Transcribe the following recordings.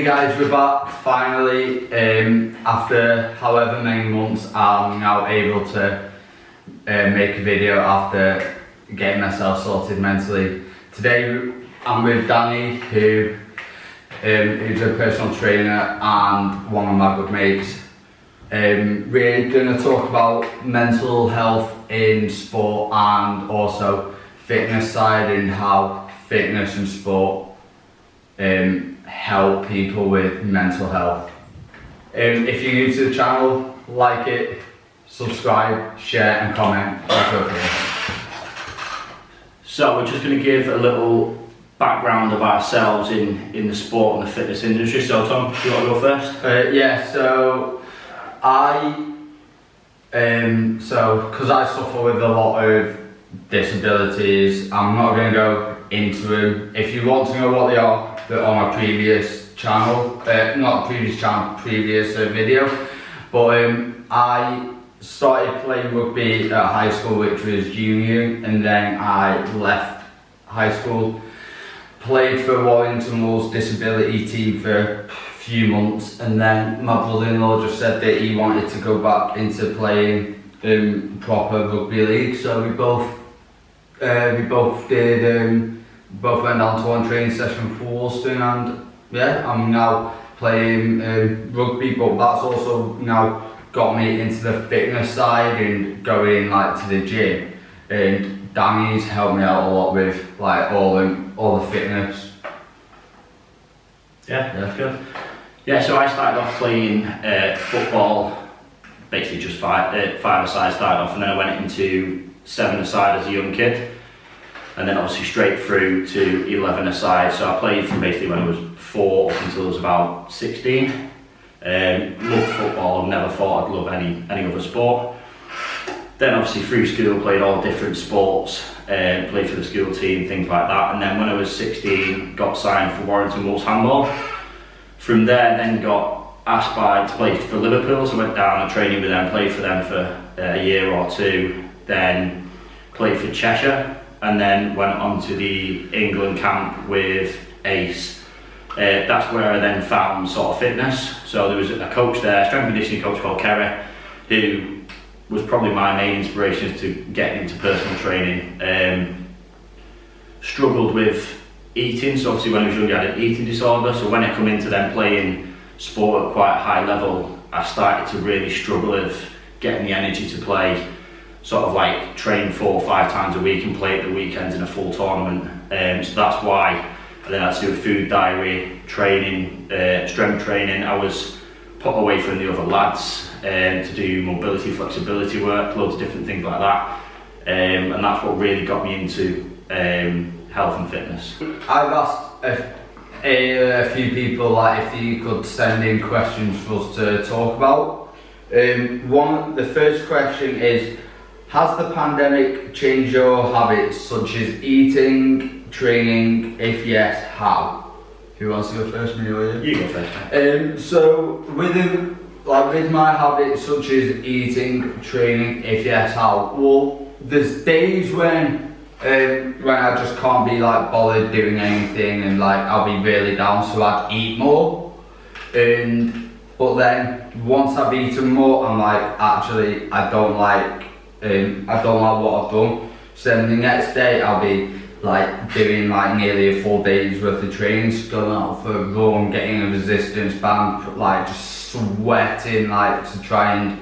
Hey guys, we're back finally. After however many months, I'm now able to make a video after getting myself sorted mentally. Today I'm with Danny, who's a personal trainer and one of my good mates. We're going to talk about mental health in sport and also fitness side and how fitness and sport help people with mental health. If you're new to the channel, like it, subscribe, share and comment. So we're just going to give a little background of ourselves in the sport and the fitness industry. So Tom, do you want to go first? Yeah, so because I suffer with a lot of disabilities, I'm not going to go into them. If you want to know what they are, they're on my previous channel, previous video. But I started playing rugby at high school, which was junior, and then I left high school, played for Warrington Wolves disability team for a few months, and then my brother-in-law just said that he wanted to go back into playing proper rugby league, so we both went down to one training session for Woolston, and yeah, I'm now playing rugby, but that's also now got me into the fitness side and going to the gym, and Danny's helped me out a lot with all the fitness. Yeah, that's good. Yeah, so I started off playing football, basically just five-a-side started off, and then I went into seven-a-side as a young kid, and then obviously straight through to 11-a-side. So I played from basically when I was 4 up until I was about 16. Loved football, never thought I'd love any other sport. Then obviously through school played all different sports, played for the school team, things like that, and then when I was 16 got signed for Warrington Wolves handball. From there then got asked to play for Liverpool, so I went down and training with them, played for them for a year or two, then played for Cheshire, and then went on to the England camp with Ace. That's where I then found sort of fitness. So there was a coach there, strength and conditioning coach called Kerry, who was probably my main inspiration to getting into personal training. Struggled with eating, so obviously when I was younger I had an eating disorder, so when I come into them playing sport at quite a high level, I started to really struggle with getting the energy to play, sort of train 4 or 5 times a week and play at the weekends in a full tournament. So that's why I then had to do a food diary, training, strength training. I was put away from the other lads to do mobility, flexibility work, loads of different things like that, and that's what really got me into health and fitness. I've asked a few people if you could send in questions for us to talk about. The first question is, has the pandemic changed your habits such as eating, training? If yes, how? Who wants to go first, me or you? You go first. So with my habits such as eating, training, if yes, how? Well, there's days when I just can't be bothered doing anything, and I'll be really down, so I'd eat more. But then once I've eaten more, I'm actually I don't like what I've done. So then the next day I'll be doing nearly a full day's worth of training, just going out for a run, getting a resistance band, just sweating to try and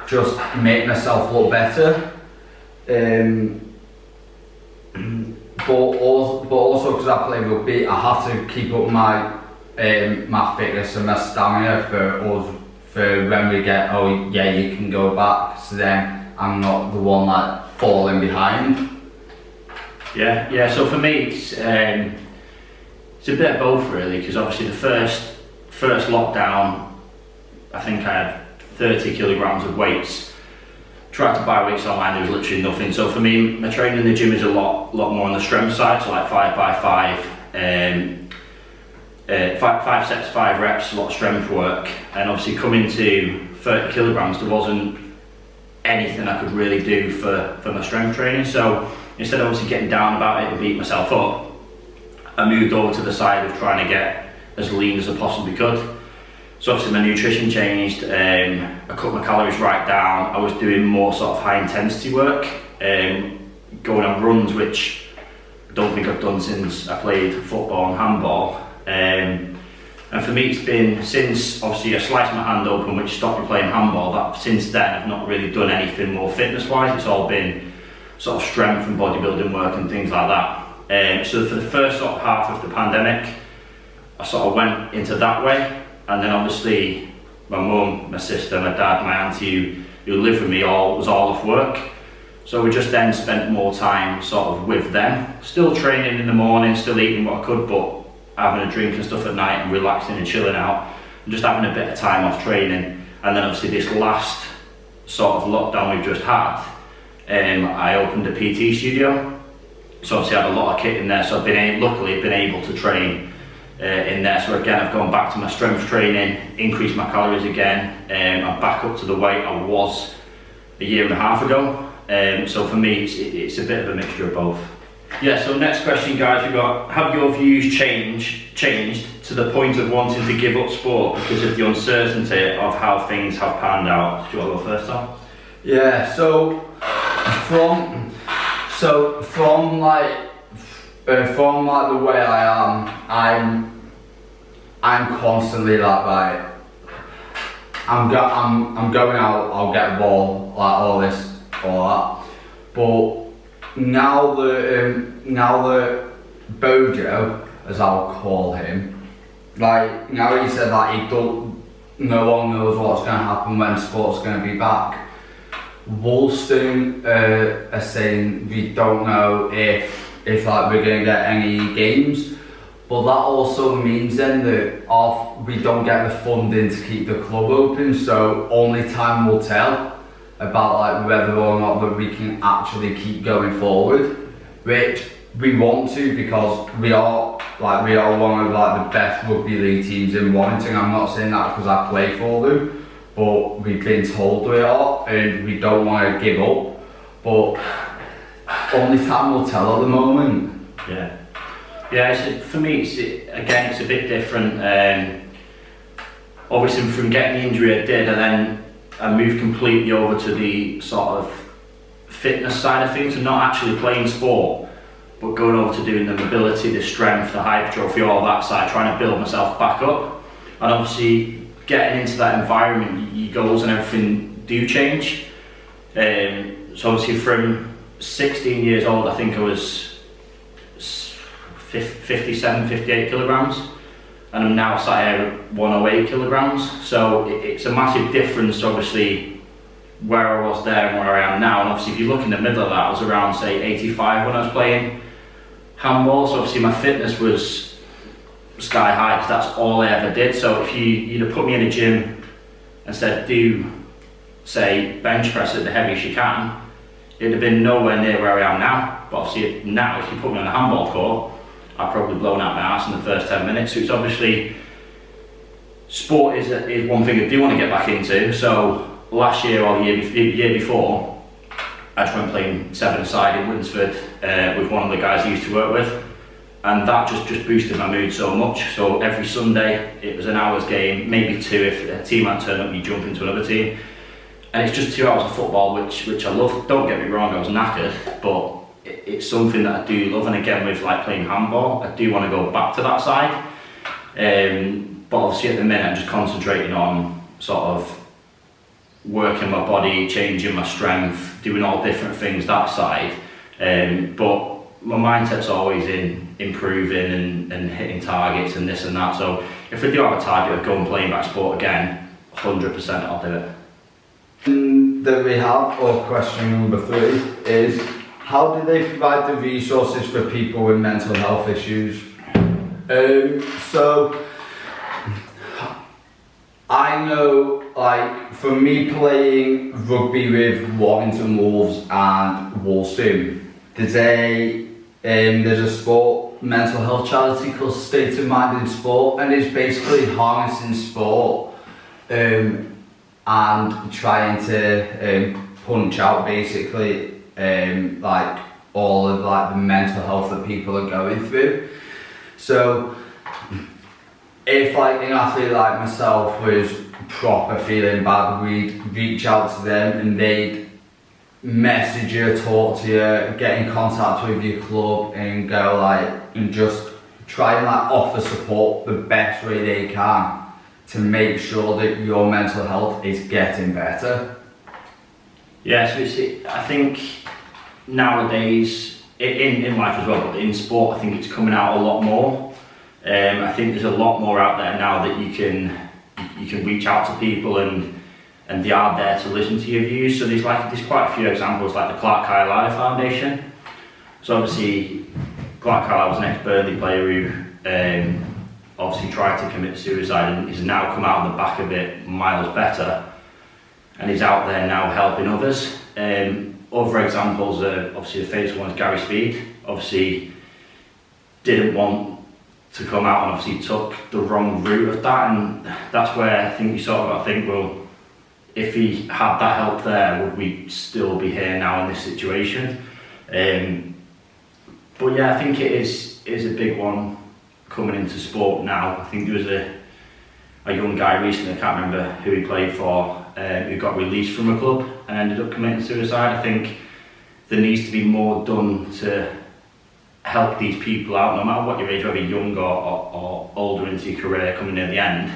just make myself look better. But also because I play rugby, I have to keep up my fitness and my stamina for when we get, oh yeah, you can go back, so then I'm not the one falling behind. Yeah. So for me, it's a bit of both really, because obviously the first lockdown, I think I had 30 kilograms of weights. Tried to buy weights online, there was literally nothing. So for me, my training in the gym is a lot more on the strength side, so 5x5, 5 sets, 5 reps, a lot of strength work. And obviously coming to 30 kilograms, there wasn't anything I could really do for my strength training. So instead of obviously getting down about it and beating myself up, I moved over to the side of trying to get as lean as I possibly could. So obviously my nutrition changed, I cut my calories right down. I was doing more sort of high intensity work, going on runs, which I don't think I've done since I played football and handball. And for me it's been, since obviously I sliced my hand open, which stopped me playing handball, that since then I've not really done anything more fitness wise. It's all been sort of strength and bodybuilding work and things like that. So for the first sort of half of the pandemic, I sort of went into that way. And then obviously my mum, my sister, my dad, my auntie who lived with me was all off work. So we just then spent more time sort of with them. Still training in the morning, still eating what I could, but having a drink and stuff at night and relaxing and chilling out. And just having a bit of time off training. And then obviously this last sort of lockdown we've just had, I opened a PT studio. So obviously I had a lot of kit in there, so luckily I've been able to train in there. So again, I've gone back to my strength training, increased my calories again. I'm back up to the weight I was a year and a half ago. So for me, it's a bit of a mixture of both. Yeah, so next question, guys, we've got, have your views changed to the point of wanting to give up sport because of the uncertainty of how things have panned out? Do you want to go first, Tom? Yeah, so from like the way I am, I'm constantly like, right, I'm going out, I'll get a ball, like all this, all that. But now that Bojo, as I'll call him, like now he said that he no one knows what's going to happen when sport's going to be back. Woolston are saying we don't know if like we're going to get any games, but that also means then that we don't get the funding to keep the club open, so only time will tell about like whether or not that we can actually keep going forward, which we want to, because we are one of like the best rugby league teams in Warrington. I'm not saying that because I play for them, but we've been told we are, and we don't want to give up, but only time will tell at the moment. Yeah, for me, it's a bit different. Obviously, from getting the injury I did, and then I moved completely over to the sort of fitness side of things, and not actually playing sport, but going over to doing the mobility, the strength, the hypertrophy, all that side, trying to build myself back up. And obviously, getting into that environment, your goals and everything do change. So obviously, from 16 years old, I think I was 57, 58 kilograms, and I'm now sat here at 108 kilograms. So it's a massive difference, obviously, where I was there and where I am now. And obviously, if you look in the middle of that, I was around, say, 85 when I was playing handball. So obviously, my fitness was sky high, because that's all I ever did. So if you'd have put me in a gym and said, do, say, bench press at the heaviest you can, it'd have been nowhere near where I am now. But obviously now, if you put me on a handball court, I've probably blown out my arse in the first 10 minutes. So it's obviously, sport is one thing I do want to get back into. So last year or the year before, I just went playing 7-a-side in Winsford with one of the guys I used to work with, and that just boosted my mood so much. So every Sunday it was an hour's game, maybe 2 if a team had turned up, you jump into another team, and it's just 2 hours of football, which I love. Don't get me wrong, I was knackered, but it's something that I do love. And again, with like playing handball, I do want to go back to that side. But obviously at the minute I'm just concentrating on sort of working my body, changing my strength, doing all different things that side. But my mindset's always in improving and hitting targets and this and that. So if we do have a target of going playing back sport again, 100% I'll do it. That we have, or question number 3, is how do they provide the resources for people with mental health issues? So I know, like, for me playing rugby with Warrington Wolves and Woolston, there's a sport mental health charity called State of Mind in Sport, and it's basically harnessing sport and trying to punch out basically like all of like the mental health that people are going through. So if like an athlete like myself was proper feeling bad, we'd reach out to them and they'd message you, talk to you, get in contact with your club and go like, and just try and like offer support the best way they can to make sure that your mental health is getting better. Yeah, so I think nowadays, in life as well, but in sport, I think it's coming out a lot more. I think there's a lot more out there now that you can reach out to people and they are there to listen to your views. So there's quite a few examples, like the Clark Carlisle Foundation. So obviously, Clark Carlisle was an ex-Burnley player who obviously tried to commit suicide and he's now come out of the back of it miles better. And he's out there now helping others. Other examples are obviously the famous one is Gary Speed. Obviously didn't want to come out and obviously took the wrong route of that, and that's where I think you sort of got to think, well, if he had that help there, would we still be here now in this situation? But yeah, I think it is a big one coming into sport now. I think there was a young guy recently, I can't remember who he played for, who got released from a club and ended up committing suicide. I think there needs to be more done to help these people out, no matter what your age, whether young or older into your career, coming near the end,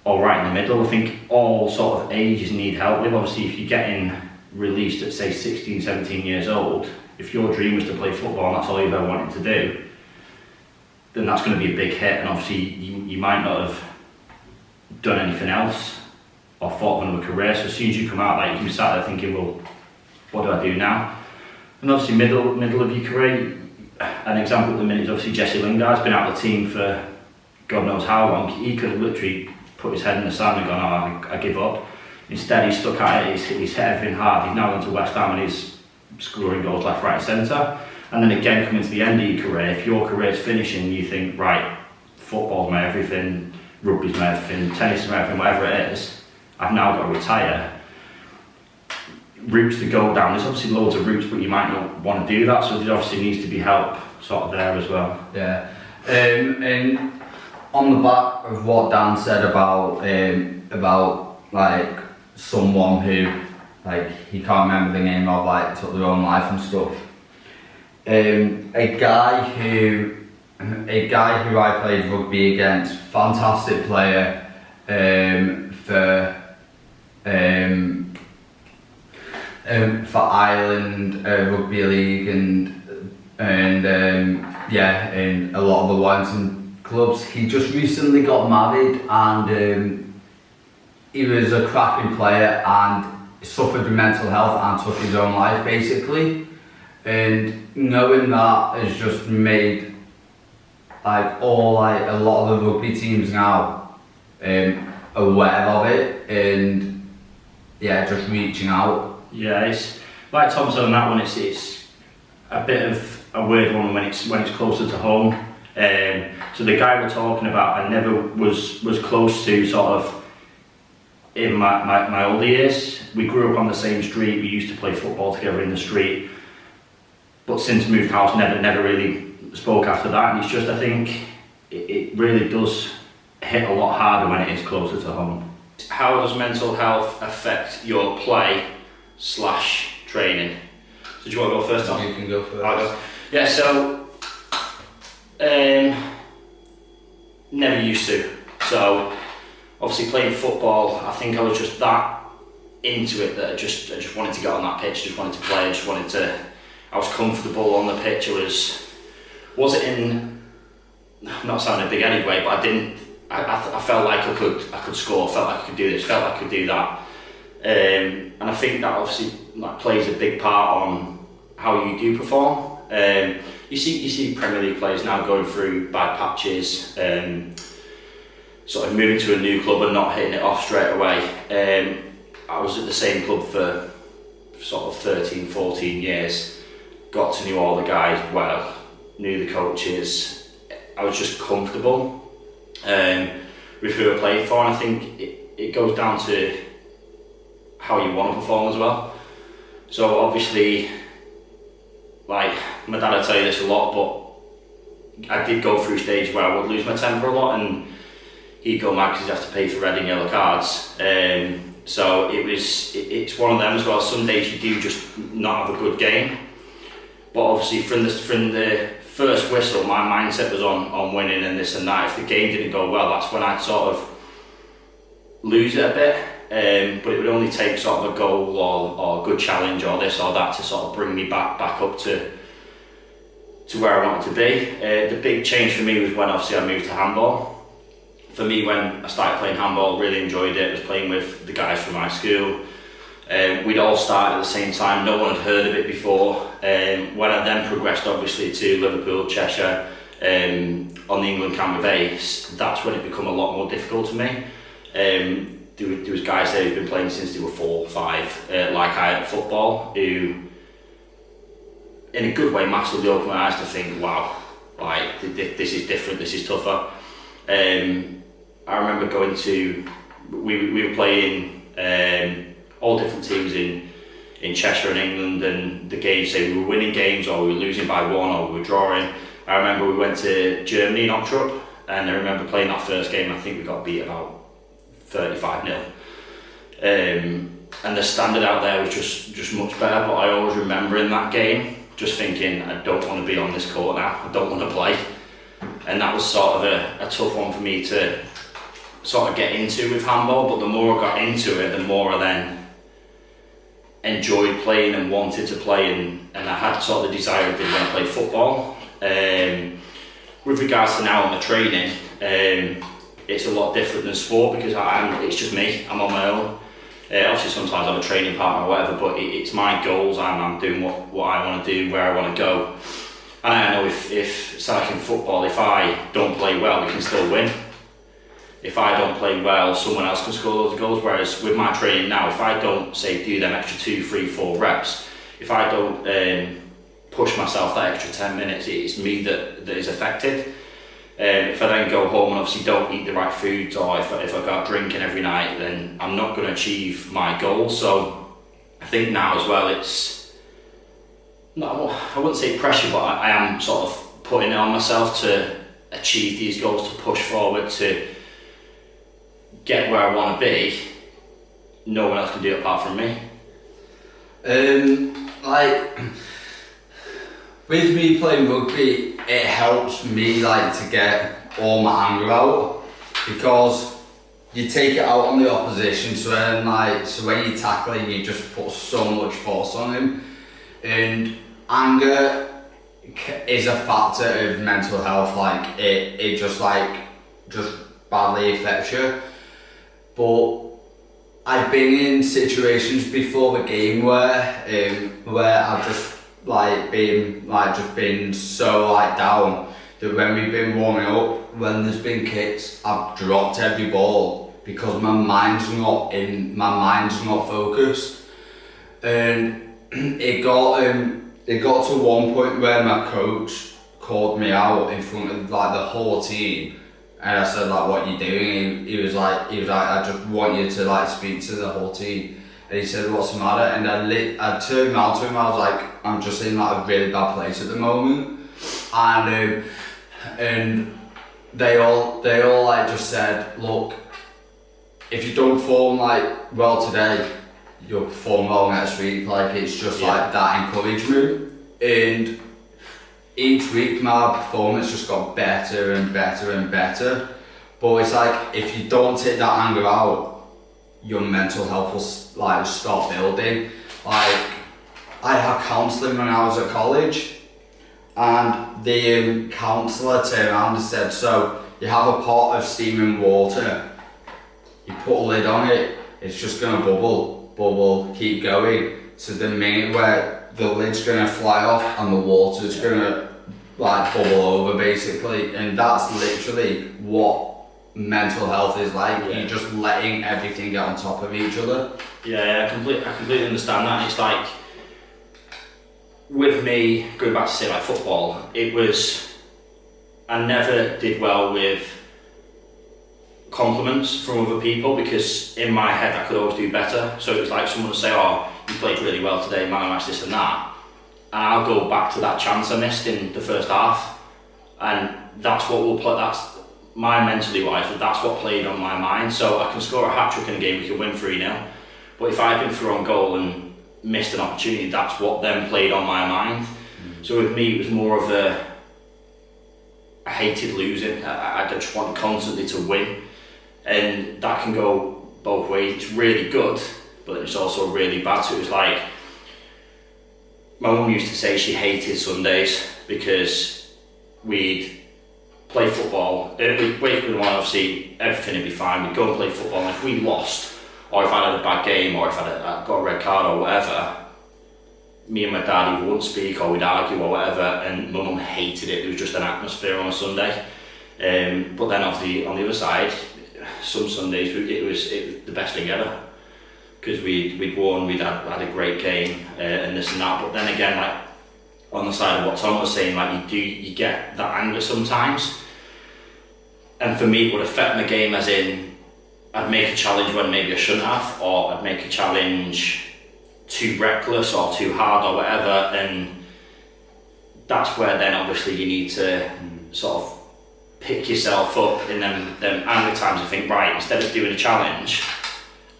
or right in the middle. I think all sort of ages need help with. Obviously, if you're getting released at say 16, 17 years old, if your dream was to play football and that's all you've ever wanted to do, then that's going to be a big hit, and obviously you might not have done anything else or thought of another career. So as soon as you come out, like, you can be sat there thinking, well, what do I do now? And obviously middle of your career, an example at the minute is obviously Jesse Lingard's been out of the team for God knows how long. He could have literally put his head in the sand and gone, oh, I give up. Instead he stuck at it, he's hit everything hard. He's now gone to West Ham and he's scoring goals left, right and centre. And then again, coming to the end of your career, if your career's finishing, you think, right, football's my everything, rugby's my everything, tennis is my everything, whatever it is, I've now got to retire. Routes to go down, there's obviously loads of routes, but you might not want to do that, so there obviously needs to be help sort of there as well. Yeah, and on the back of what Dan said about like someone who, like, he can't remember the name of, like, took their own life and stuff. A guy who I played rugby against, fantastic player for Ireland Rugby League and a lot of the Warrington clubs. He just recently got married and he was a cracking player and suffered with mental health and took his own life basically. And knowing that has just made a lot of the rugby teams now aware of it and just reaching out. Yeah, it's like Tom said on that one. It's a bit of a weird one when it's closer to home. So the guy we're talking about, I never was close to sort of in my older years. We grew up on the same street. We used to play football together in the street. But since moved house, never really spoke after that. And it's just, I think it really does hit a lot harder when it is closer to home. How does mental health affect your play/training? So do you want to go first, Tom? You can go first. I'll go. Yeah, so never used to. So obviously playing football, I think I was just that into it that I just wanted to get on that pitch, just wanted to play, I was comfortable on the pitch. Was it in, not sounding big anyway, but I felt like I could score, felt like I could do this, felt like I could do that. And I think that obviously plays a big part on how you do perform. You see Premier League players now going through bad patches, sort of moving to a new club and not hitting it off straight away. I was at the same club for sort of 13, 14 years. Got to know all the guys well, knew the coaches. I was just comfortable with who I played for, and I think it goes down to how you want to perform as well. So obviously, like, my dad would tell you this a lot, but I did go through stages where I would lose my temper a lot, and he'd go mad because he'd have to pay for red and yellow cards. So it's one of them as well. Some days you do just not have a good game, but obviously from the first whistle, my mindset was on winning and this and that. If the game didn't go well, that's when I'd sort of lose it a bit. But it would only take sort of a goal or a good challenge or this or that to sort of bring me back up to where I wanted to be. The big change for me was when obviously I moved to handball. For me, when I started playing handball, really enjoyed it. I was playing with the guys from my school. We'd all started at the same time, no one had heard of it before. When I then progressed obviously to Liverpool, Cheshire, on the England camp with Ace, that's when it became a lot more difficult to me. There was guys there who've been playing since they were 4 or 5, like I had at football, who in a good way massively opened my eyes to think, wow, like this is different, this is tougher. I remember going to, we were playing all different teams in Cheshire and England, and the games, say we were winning games or we were losing by 1 or we were drawing. I remember we went to Germany in Ochtrup, and I remember playing that first game. I think we got beat about 35-0. And the standard out there was just much better, but I always remember in that game just thinking, I don't want to be on this court now, I don't want to play. And that was sort of a tough one for me to sort of get into with handball, but the more I got into it, the more I then enjoyed playing and wanted to play, and I had sort of the desire I did when I played football. With regards to now on the training, it's a lot different than sport because it's just me, I'm on my own. Obviously sometimes I have a training partner or whatever, but it's my goals, I'm doing what I want to do, where I want to go. And I know if it's like in football, if I don't play well, we can still win. If I don't play well, someone else can score those goals. Whereas with my training now, if I don't, say, do them extra 2, 3, 4 reps, if I don't push myself that extra 10 minutes, it's me that is affected. If I then go home and obviously don't eat the right foods, or if I go out drinking every night, then I'm not going to achieve my goals. So I think now as well, it's, no, I wouldn't say pressure, but I am sort of putting it on myself to achieve these goals, to push forward, to get where I want to be. No one else can do it apart from me. Like with me playing rugby, it helps me like to get all my anger out, because you take it out on the opposition. So when you tackle him, you just put so much force on him, and anger is a factor of mental health. Like it just badly affects you. But I've been in situations before the game where I've just been so down that when we've been warming up, when there's been kicks, I've dropped every ball because my mind's not focused. And it got to one point where my coach called me out in front of the whole team. And I said, what are you doing? He was like, I just want you to speak to the whole team. And he said, what's the matter? And I turned around to him, I was like, I'm just in a really bad place at the moment. And they all just said, look, if you don't perform well today, you'll perform well next week. It's just that encouragement. And each week my performance just got better and better and better. But it's if you don't take that anger out, your mental health will start building. I had counselling when I was at college, and the counsellor turned around and said, so you have a pot of steaming water, you put a lid on it, it's just going to bubble, keep going. So the minute where the lid's going to fly off and the water's going to bubble over basically, and that's literally what mental health is like. You're just letting everything get on top of each other. I completely understand that. It's with me, going back to say football, it was, I never did well with compliments from other people, because in my head I could always do better. So it was someone would say, oh, you played really well today, man of match, this and that, and I'll go back to that chance I missed in the first half, and that's what we'll play. That's my mentally wise, but that's what played on my mind. So I can score a hat trick in a game, we can win 3-0. But if I've been through on goal and missed an opportunity, that's what then played on my mind. So with me, it was more of I hated losing. I just wanted constantly to win, and that can go both ways. It's really good, but it's also really bad. So it was like, my mum used to say she hated Sundays because we'd play football. We'd wake up in the morning, obviously everything would be fine. We'd go and play football, and if we lost, or if I had a bad game, or if I got a red card or whatever, me and my dad either wouldn't speak or we'd argue or whatever, and my mum hated it. It was just an atmosphere on a Sunday. But then on the other side, some Sundays it was the best thing ever, because we'd won, we'd had a great game, and this and that. But then again, like on the side of what Tom was saying, like you get that anger sometimes, and for me it would affect my game, as in I'd make a challenge when maybe I shouldn't have, or I'd make a challenge too reckless or too hard or whatever, and that's where then obviously you need to sort of pick yourself up in them angry times and think, right, instead of doing a challenge,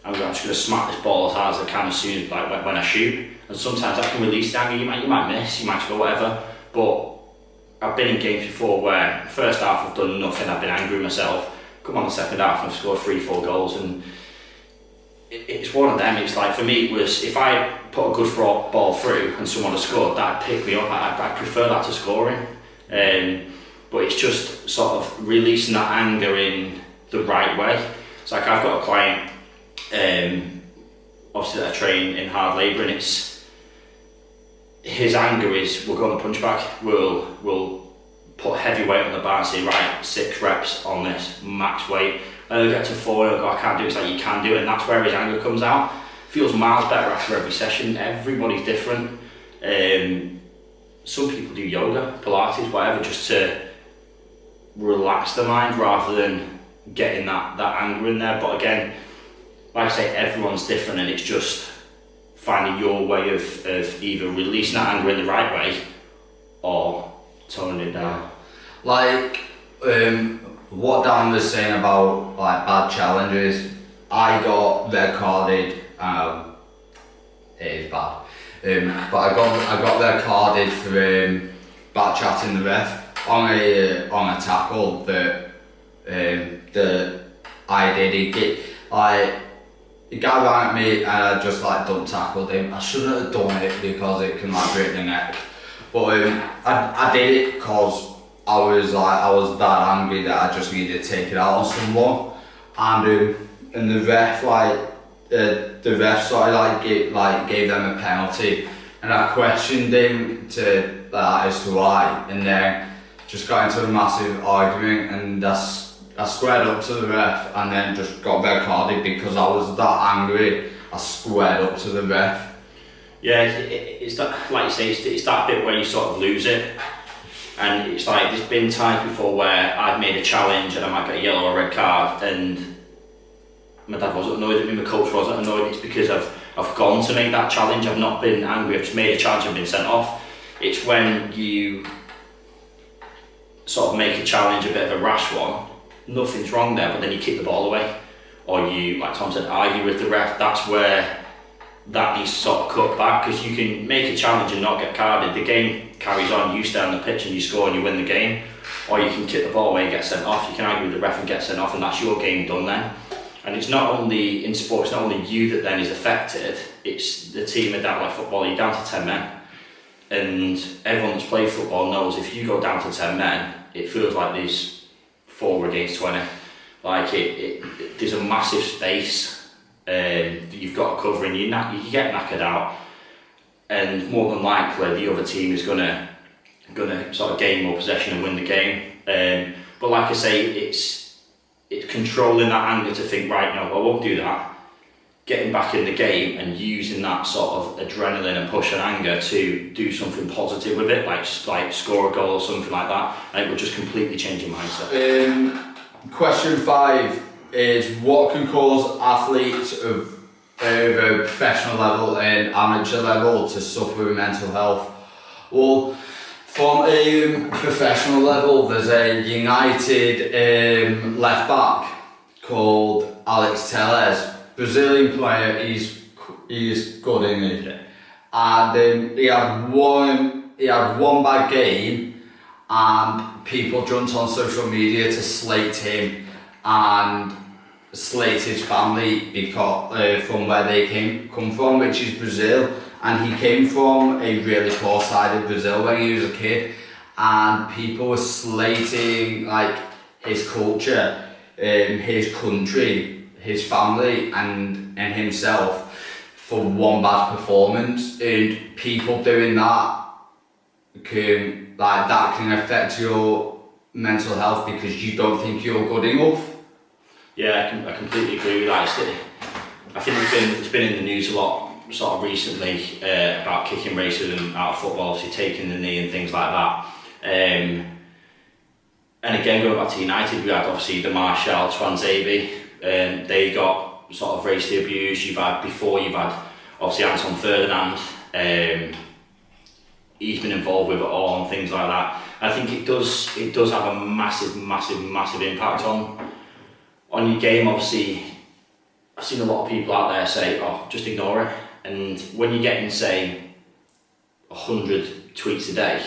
I'm just going to smack this ball as hard as I can as soon as like when I shoot. And sometimes that can release the anger. You might miss, you might score, whatever, but I've been in games before where first half I've done nothing, I've been angry with myself, come on the second half and I've scored 3-4 goals, and it's one of them. It's like, for me, it was, if I put a good ball through and someone had scored, that'd pick me up. I'd prefer that to scoring. But it's just sort of releasing that anger in the right way. It's like, I've got a client, obviously that I train in hard labour, and it's, his anger is, we'll go on the punch bag, we'll put heavy weight on the bar and say, right, 6 reps on this, max weight. And he'll get to 4 and he'll go, I can't do it. It's like, you can do it, and that's where his anger comes out. Feels miles better after every session. Everybody's different. Some people do yoga, Pilates, whatever, just to relax the mind rather than getting that anger in there. But again, like I say, everyone's different, and it's just finding your way of either releasing that anger in the right way or toning it down. Like, what Dan was saying about like bad challenges, I got red carded. It is bad, but I got red carded for back chatting the ref on a tackle that I did. The guy ran at me and I just like dump tackled him. I shouldn't have done it because it can like break the neck, but I did it because I was that angry that I just needed to take it out on someone, and the ref the ref sort of gave them a penalty, and I questioned him as to why, and then just got into a massive argument, and I squared up to the ref and then just got red carded because I was that angry. I squared up to the ref. Yeah, it's that, like you say, it's that bit where you sort of lose it. And it's like, there's been times before where I've made a challenge and I might get a yellow or a red card, and my dad wasn't annoyed at me, my coach wasn't annoyed. It's because I've gone to make that challenge. I've not been angry, I've just made a challenge and been sent off. It's when you sort of make a challenge a bit of a rash one, nothing's wrong there, but then you kick the ball away, or you, like Tom said, argue with the ref. That's where that needs to sort of cut back, because you can make a challenge and not get carded. The game carries on, you stay on the pitch and you score and you win the game, or you can kick the ball away and get sent off. You can argue with the ref and get sent off, and that's your game done then. And it's not only in sport, it's not only you that then is affected, it's the team. At that, like football, you're down to 10 men, and everyone that's played football knows if you go down to 10 men, it feels like there's 4 against 20. Like there's a massive space that you've got to cover, and you get knackered out, and more than likely the other team is gonna sort of gain more possession and win the game. But like I say, it's controlling that anger to think, right, no, I won't do that. Getting back in the game and using that sort of adrenaline and push and anger to do something positive with it, like score a goal or something like that, and it will just completely change your mindset. Question 5 is, what can cause athletes of a professional level and amateur level to suffer with mental health? Well, From a professional level, there's a United left back called Alex Telles, Brazilian player. He's good in it, Yeah. and he had one bad game, and people jumped on social media to slate him and slate his family because from where they come from, which is Brazil. And he came from a really poor side of Brazil when he was a kid, and people were slating like his culture, his country, his family, and himself for one bad performance. And people doing that can affect your mental health because you don't think you're good enough. Yeah, I completely agree with that. I think it's been in the news a lot sort of recently about kicking racism out of football, obviously taking the knee and things like that. And again, going back to United, we had obviously the Marshall, Twanzebe, they got sort of racially abused. You've had obviously Anton Ferdinand, he's been involved with it all and things like that. I think it does have a massive impact on your game. Obviously, I've seen a lot of people out there say, oh, just ignore it. And when you're getting, say, 100 tweets a day,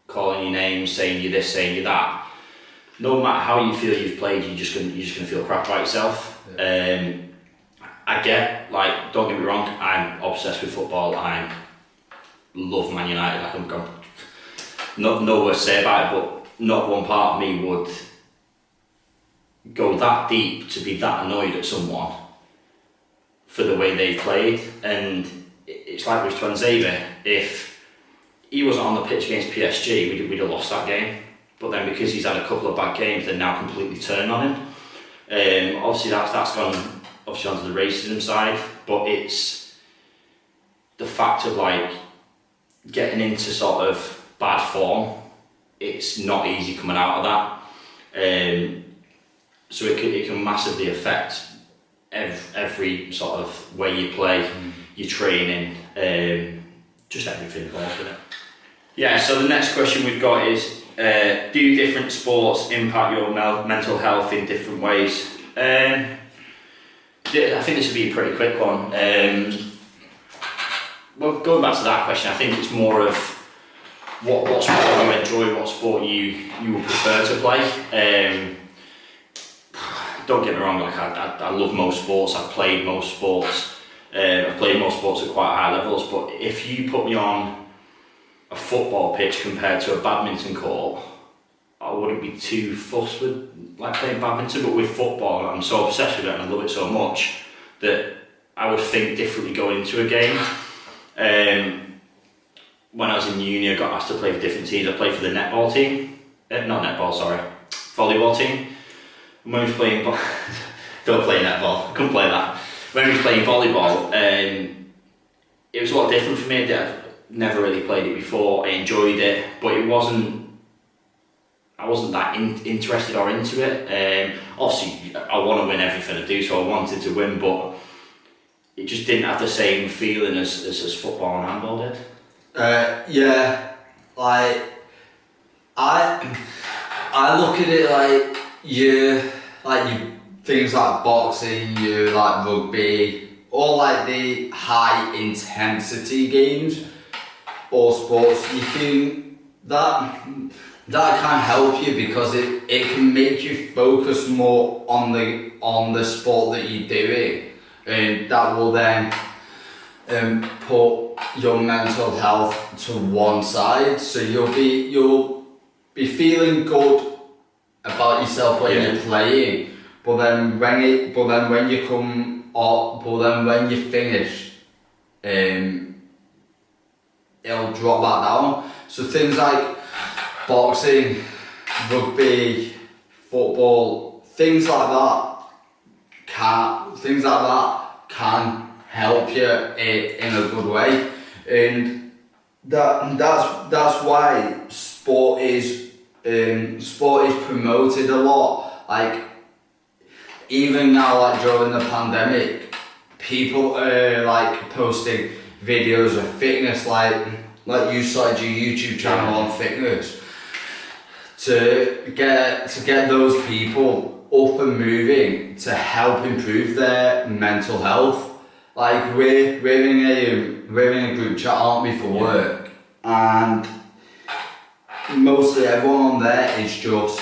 calling your name, saying you're this, saying you're that, no matter how you feel you've played, you're just gonna feel crap about yourself. Yeah. I get, like, don't get me wrong, I'm obsessed with football. I love Man United. Like, I'm no words to say about it, but not one part of me would go that deep to be that annoyed at someone for the way they played. And it's like with Twanzebe, if he wasn't on the pitch against PSG, we'd have lost that game. But then because he's had a couple of bad games, they're now completely turned on him. Obviously that's gone obviously onto the racism side, but it's the fact of like getting into sort of bad form. It's not easy coming out of that. So it can massively affect every sort of way you play, your training, just everything involved in it. Yeah, so the next question we've got is, do different sports impact your mental health in different ways? I think this would be a pretty quick one. Well, going back to that question, I think it's more of what sport you enjoy, what sport you would prefer to play. Don't get me wrong, like I love most sports. I've played most sports. I've played most sports at quite high levels. But if you put me on a football pitch compared to a badminton court, I wouldn't be too fussed with like playing badminton. But with football, I'm so obsessed with it and I love it so much that I would think differently going into a game. When I was in uni, I got asked to play for different teams. I played for the netball team, volleyball team. When we was playing, don't play netball, couldn't play that. When we was playing volleyball, it was a lot different for me. I'd never really played it before. I enjoyed it, but I wasn't that interested or into it. Obviously, I want to win everything I do, so I wanted to win, but it just didn't have the same feeling as football and handball did. Yeah, like I look at it like you things like boxing, you like rugby, all like the high intensity games or sports. You can that can help you because it can make you focus more on the sport that you're doing, and that will then put your mental health to one side. So you'll be feeling good about yourself when you're playing, but then when you finish, it'll drop back down. So things like boxing, rugby, football, things like that can help you in a good way, and that's why sport is promoted a lot. Like even now, like during the pandemic, people are like posting videos of fitness, like like you started your YouTube channel on fitness, to get those people up and moving to help improve their mental health. Like we're in a group chat, aren't we, for work, and mostly everyone on there is just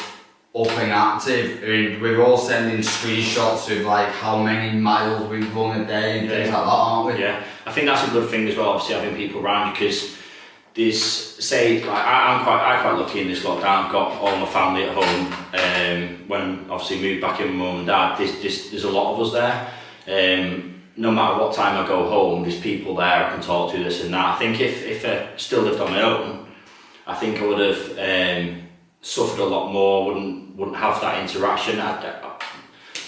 up and active, and we're all sending screenshots of like how many miles we've run a day and things like that, aren't we? Yeah, I think that's a good thing as well, obviously having people around you, because there's, say, like I'm quite lucky in this lockdown. I've got all my family at home. When obviously moved back in with mum and dad, there's a lot of us there. No matter what time I go home, there's people there I can talk to, this and that. I think if I still lived on my own, I think I would have suffered a lot more, wouldn't have that interaction. I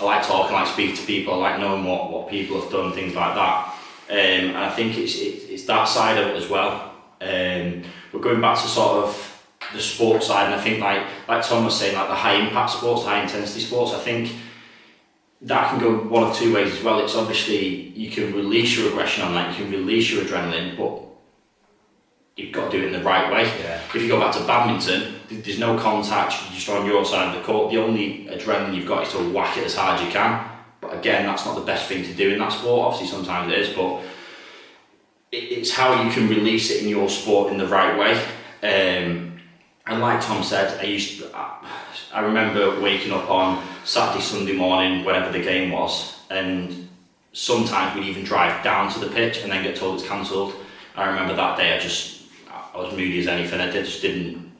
like talking, I like speaking to people, I like knowing what people have done, things like that. And I think it's that side of it as well. We're going back to sort of the sports side, and I think like Tom was saying, like the high impact sports, high intensity sports, I think that can go one of two ways as well. It's obviously, you can release your aggression on that, you can release your adrenaline, but you've got to do it in the right way. Yeah. If you go back to badminton, there's no contact, you're just on your side of the court. The only adrenaline you've got is to whack it as hard as you can. But again, that's not the best thing to do in that sport. Obviously sometimes it is, but it's how you can release it in your sport in the right way. And like Tom said, I remember waking up on Saturday, Sunday morning, whenever the game was, and sometimes we'd even drive down to the pitch and then get told it's cancelled. I remember that day I was moody as anything. I just didn't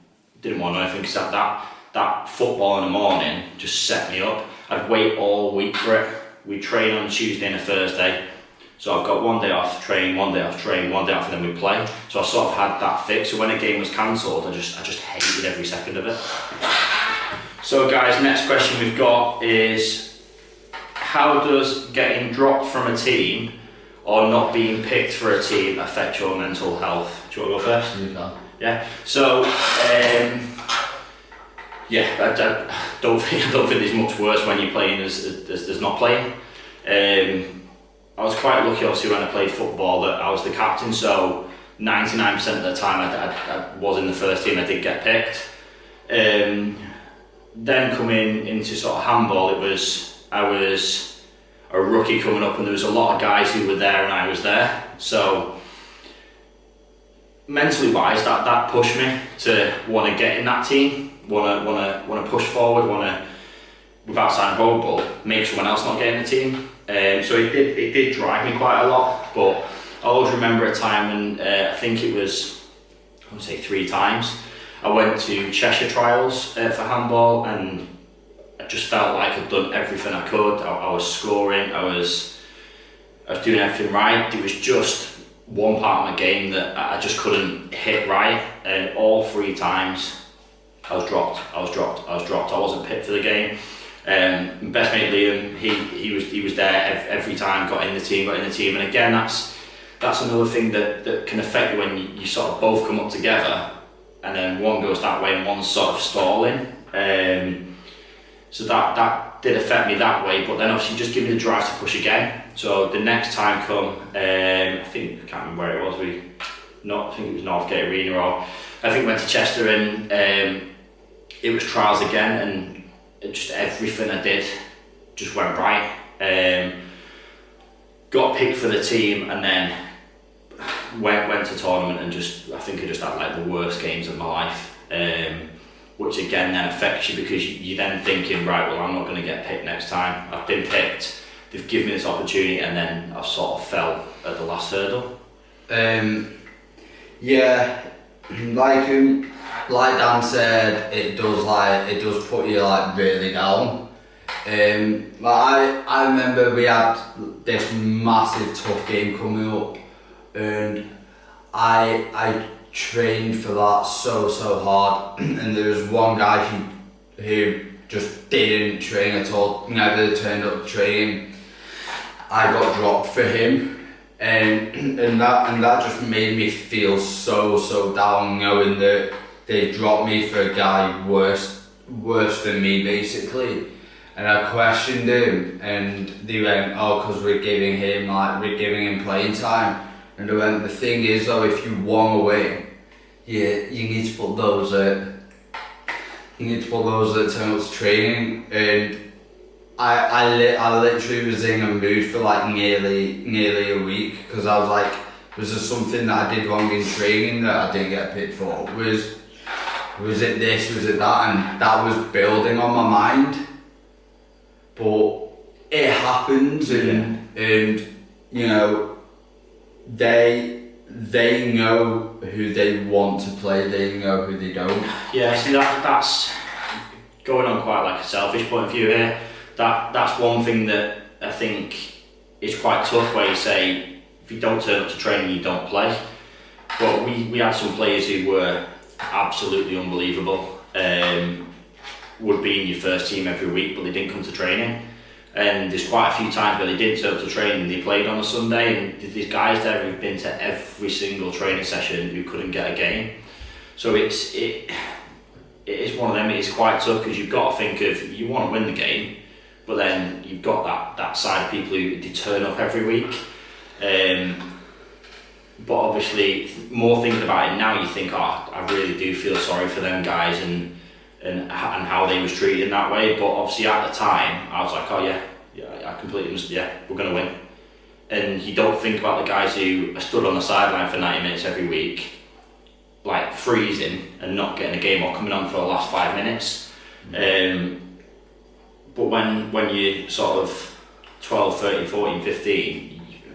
want to know anything, because that football in the morning just set me up. I'd wait all week for it. We'd train on Tuesday and a Thursday. So I've got one day off, train, one day off, train, one day off, and then we play. So I sort of had that fixed. So when a game was cancelled, I just hated every second of it. So guys, next question we've got is, how does getting dropped from a team or not being picked for a team affect your mental health? Do you want to go first? You can. Yeah. So I don't think there's much worse when you're playing as not playing. I was quite lucky, obviously, when I played football, that I was the captain, so 99% of the time I was in the first team, I did get picked. Then coming into sort of handball, I was a rookie coming up, and there was a lot of guys who were there and I was there. So mentally wise, that pushed me to want to get in that team, want to push forward, want to, without sounding horrible, make someone else not get in the team. So it did drive me quite a lot, but I always remember a time when I think it was, I want to say 3 times, I went to Cheshire trials for handball, and I just felt like I'd done everything I could. I was scoring, I was doing everything right. There was just one part of my game that I just couldn't hit right, and all 3 times I was dropped. I wasn't picked for the game. Best mate Liam, he was there every time, got in the team, and again that's another thing that can affect you when you sort of both come up together, and then one goes that way and one's sort of stalling. So that did affect me that way, but then obviously just give me the drive to push again. So the next time come, I can't remember where it was. I think it was Northgate Arena, or I think we went to Chester, and it was trials again, and just everything I did just went right. Got picked for the team, and then went to tournament, and I think I just had like the worst games of my life, which again then affects you, because you're then thinking, right, well, I'm not going to get picked next time. I've been picked, they've given me this opportunity, and then I sort of fell at the last hurdle. Yeah, like Dan said, it does put you like really down. I remember we had this massive tough game coming up, and I trained for that so hard, and there was one guy who just didn't train at all, never turned up training. I got dropped for him. And that just made me feel so down, knowing that they dropped me for a guy worse than me, basically. And I questioned him, and they went, "Oh, because we're giving him playing time." And the thing is though, if you want to win, you need to put those turn up to training. And I literally was in a mood for like nearly a week, because I was like, was there something that I did wrong in training that I didn't get picked for? Was it this, was it that? And that was building on my mind. But it happens, and you know, they know who they want to play, they know who they don't. Yeah, see that's going on quite like a selfish point of view here. That's one thing that I think is quite tough, where you say, if you don't turn up to training, you don't play. But we had some players who were absolutely unbelievable, would be in your first team every week, but they didn't come to training. And there's quite a few times where they didn't turn up to training, they played on a Sunday, and there's guys there who've been to every single training session who couldn't get a game. So it is one of them. It's quite tough, because you've got to think of, you want to win the game, but then you've got that side of people who they turn up every week. But obviously, more thinking about it now, you think, oh, I really do feel sorry for them guys and how they was treated in that way. But obviously at the time, I was like, oh yeah, I completely we're going to win. And you don't think about the guys who are stood on the sideline for 90 minutes every week, like freezing and not getting a game, or coming on for the last 5 minutes. But when you sort of 12, 13, 14, 15,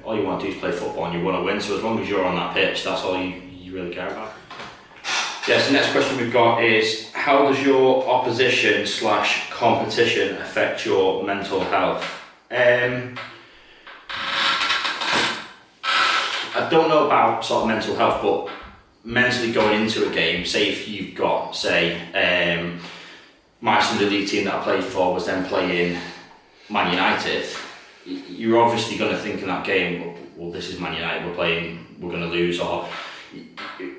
all you want to do is play football and you want to win. So as long as you're on that pitch, that's all you really care about. Yes, the next question we've got is, how does your opposition / competition affect your mental health? I don't know about sort of mental health, but mentally going into a game, say if you've got, my Sunday league team that I played for was then playing Man United, you're obviously going to think in that game, well, this is Man United, we're going to lose, or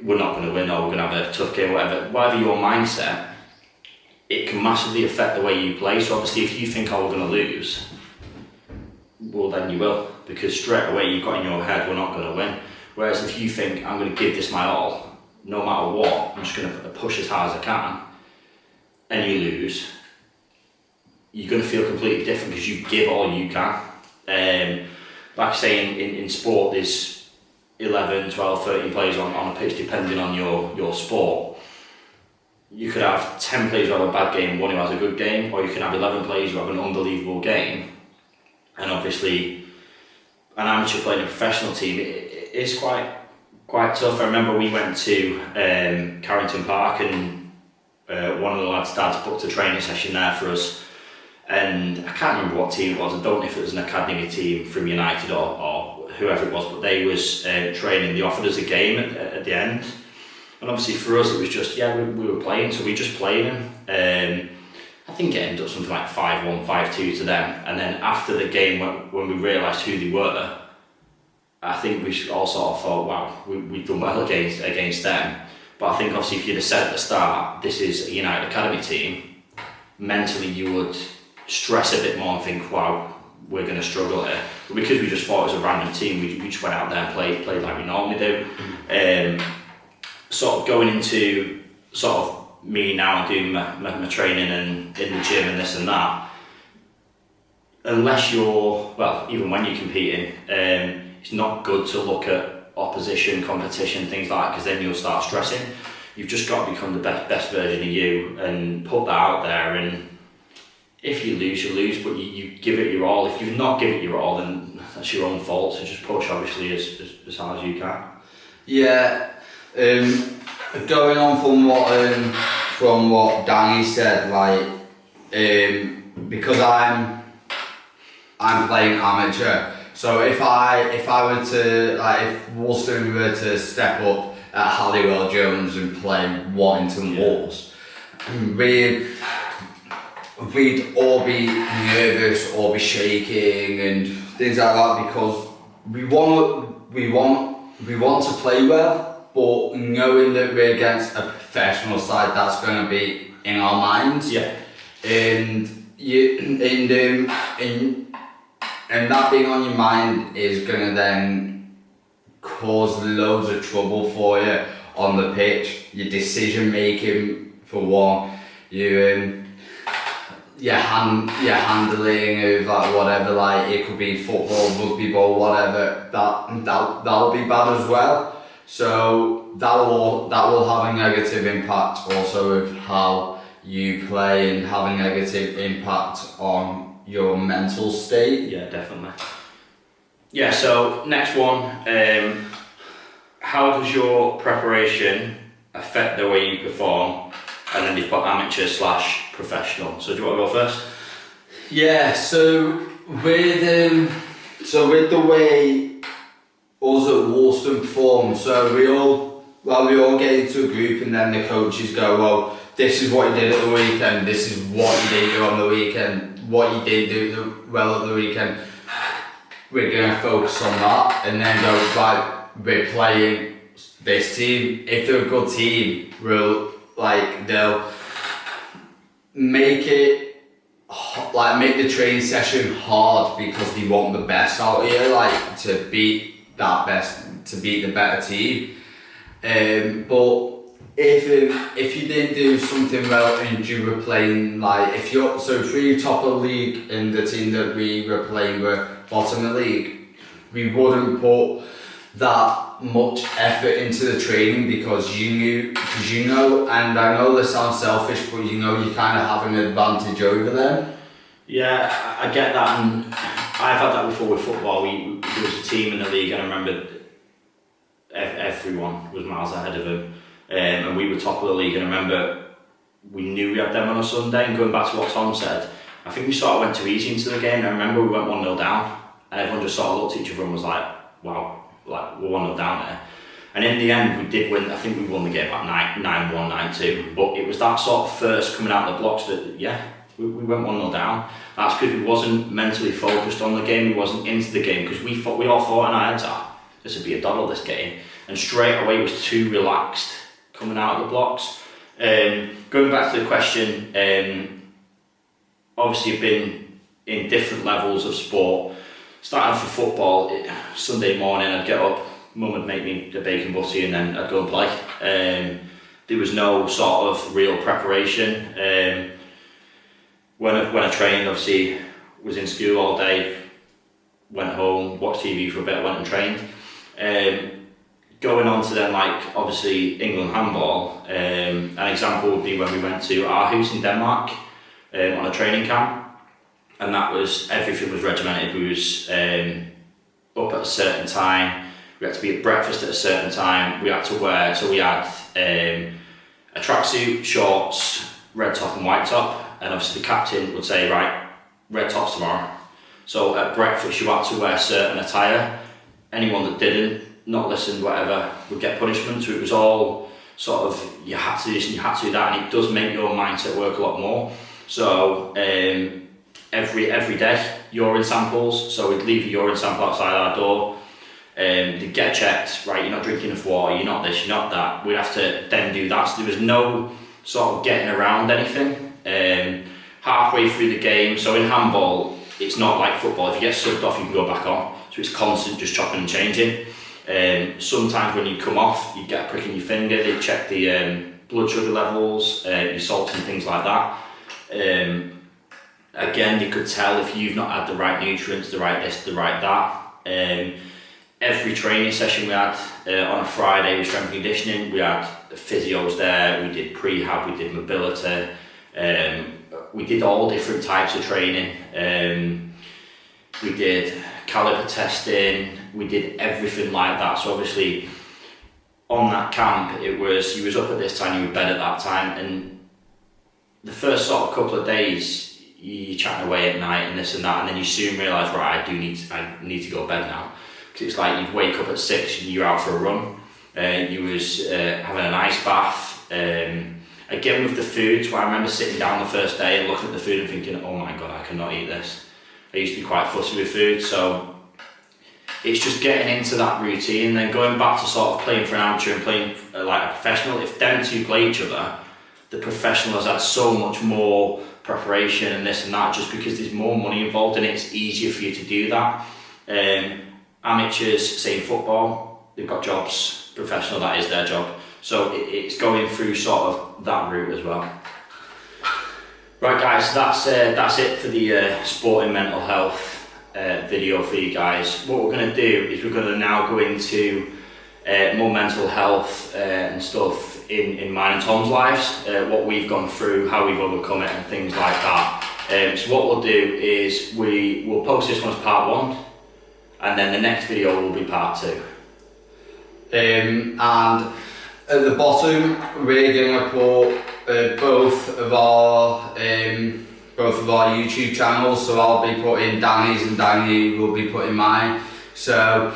we're not going to win, or we're going to have a tough game, whatever your mindset, it can massively affect the way you play. So obviously if you think, oh, we're going to lose, well then you will, because straight away you've got in your head, we're not going to win. Whereas if you think, I'm going to give this my all, no matter what, I'm just going to push as hard as I can, and you lose, you're going to feel completely different, because you give all you can. Like I say, in sport, there's 11, 12, 13 players on a pitch, depending on your sport. You could have 10 players who have a bad game, one who has a good game, or you can have 11 players who have an unbelievable game. And obviously, an amateur playing a professional team, it is quite tough. I remember we went to Carrington Park, and one of the lads' dads booked a training session there for us. And I can't remember what team it was. I don't know if it was an academy team from United or whoever it was, but they was training. They offered us a game at the end, and obviously for us it was just, we were playing, so we just played them. I think it ended up something like 5-1, 5-2 to them. And then after the game, when we realised who they were, I think we all sort of thought, wow, we've done well against them. But I think obviously if you'd have said at the start, this is a United Academy team, mentally you would stress a bit more and think, wow, we're going to struggle here. But because we just thought it was a random team, we just went out there and played like we normally do. Sort of going into sort of me now doing my training and in the gym and this and that, unless you're, well, even when you're competing, it's not good to look at opposition, competition, things like that, because then you'll start stressing. You've just got to become the best version of you and put that out there, and if you lose, you lose, but you give it your all. If you've not given it your all, then that's your own fault, so just push obviously as hard as you can. Yeah, going on from what Danny said, like, because I'm playing amateur, so if I were to, like, if Wolston were to step up at Halliwell Jones and play Warrington Wolves, we'd all be nervous or be shaking and things like that, because we want to play well, but knowing that we're against a professional side, that's going to be in our minds. Yeah. And that being on your mind is going to then cause loads of trouble for you on the pitch. Your decision making, for one, your handling of like whatever, like it could be football, rugby ball, whatever. That'll be bad as well. So that will have a negative impact also of how you play and have a negative impact on your mental state. Yeah, definitely. Yeah, so next one, how does your preparation affect the way you perform? And then you've got amateur/professional. So do you want to go first? Yeah, so with the way us at Woolston perform, so we all get into a group and then the coaches go, well, this is what you did at the weekend, this is what you did do on the weekend, what you did do well at the weekend. We're going to focus on that and then go, right, we're playing this team. If they're a good team, they'll make the training session hard because they want the best out of you, like to beat the better team. But if you didn't do something well and you were playing if you're top of the league and the team that we were playing were bottom of the league, we wouldn't put that much effort into the training because you know, and I know this sounds selfish, but you kind of have an advantage over them. Yeah, I get that, and I've had that before with football. There was a team in the league, and I remember everyone was miles ahead of them, and we were top of the league. And I remember we knew we had them on a Sunday. And going back to what Tom said, I think we sort of went too easy into the game. And I remember we went 1-0 down, and everyone just sort of looked at each other and was like, "Wow, like we're 1-0 down there." And in the end, we did win. I think we won the game about 9-1, 9-2. But it was that sort of first coming out of the blocks that we went 1-0 down. That's because we wasn't mentally focused on the game. We wasn't into the game because we all thought in our heads, this would be a doddle, this game. And straight away it was too relaxed coming out of the blocks. Going back to the question, obviously I've been in different levels of sport. Starting for football, Sunday morning I'd get up, mum would make me a bacon butty and then I'd go and play. There was no sort of real preparation. When I trained, obviously was in school all day, went home, watched TV for a bit, went and trained. Going on to then obviously England handball, an example would be when we went to Aarhus in Denmark on a training camp, and that was, everything was regimented. We was up at a certain time, we had to be at breakfast at a certain time, we had to wear, so we had a tracksuit, shorts, red top and white top, and obviously the captain would say, right, red tops tomorrow. So at breakfast you had to wear certain attire. Anyone that didn't, not listen, whatever, would get punishment. So it was all sort of, you had to do this and you had to do that, and it does make your mindset work a lot more. So every day, urine samples, so we'd leave a urine sample outside our door, they'd get checked, right, you're not drinking enough water, you're not this, you're not that. We'd have to then do that, so there was no sort of getting around anything. Halfway through the game, so in handball, it's not like football. If you get subbed off, you can go back on. So it's constant, just chopping and changing. Sometimes when you come off, you get a prick in your finger. They check the blood sugar levels, your salts and things like that. Again, they could tell if you've not had the right nutrients, the right this, the right that. Every training session we had on a Friday with strength and conditioning, we had physios there, we did prehab, we did mobility, we did all different types of training. We did caliber testing, we did everything like that. So obviously on that camp, you was up at this time, you were bed at that time, and the first sort of couple of days you're chatting away at night and this and that, and then you soon realise, right, I need to go to bed now. Because it's like you'd wake up at 6 and you're out for a run. You was having an ice bath. Again with the food, so I remember sitting down the first day and looking at the food and thinking, oh my god, I cannot eat this. I used to be quite fussy with food, so it's just getting into that routine and then going back to sort of playing for an amateur and playing like a professional. If them two play each other, the professional has had so much more preparation and this and that, just because there's more money involved and it's easier for you to do that. Amateurs, say in football, they've got jobs, professional, that is their job. So it's going through sort of that route as well. Right guys, that's it for the sport and mental health video for you guys. What we're going to do is we're going to now go into more mental health and stuff in mine and Tom's lives, what we've gone through, how we've overcome it and things like that. So what we'll do is we'll post this one as part 1 and then the next video will be part 2. And at the bottom we're going to put both of our YouTube channels, so I'll be putting Danny's and Danny will be putting mine. So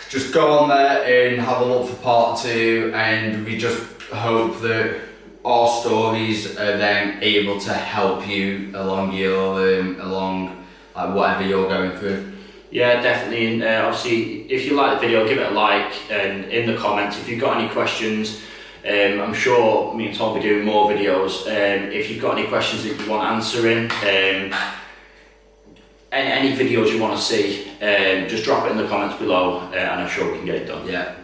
just go on there and have a look for part 2, and we just hope that our stories are then able to help you along your like whatever you're going through. Yeah, definitely, and obviously if you like the video, give it a like, and in the comments if you've got any questions, I'm sure me and Tom will be doing more videos. If you've got any questions that you want answering, any videos you want to see, just drop it in the comments below, and I'm sure we can get it done. Yeah.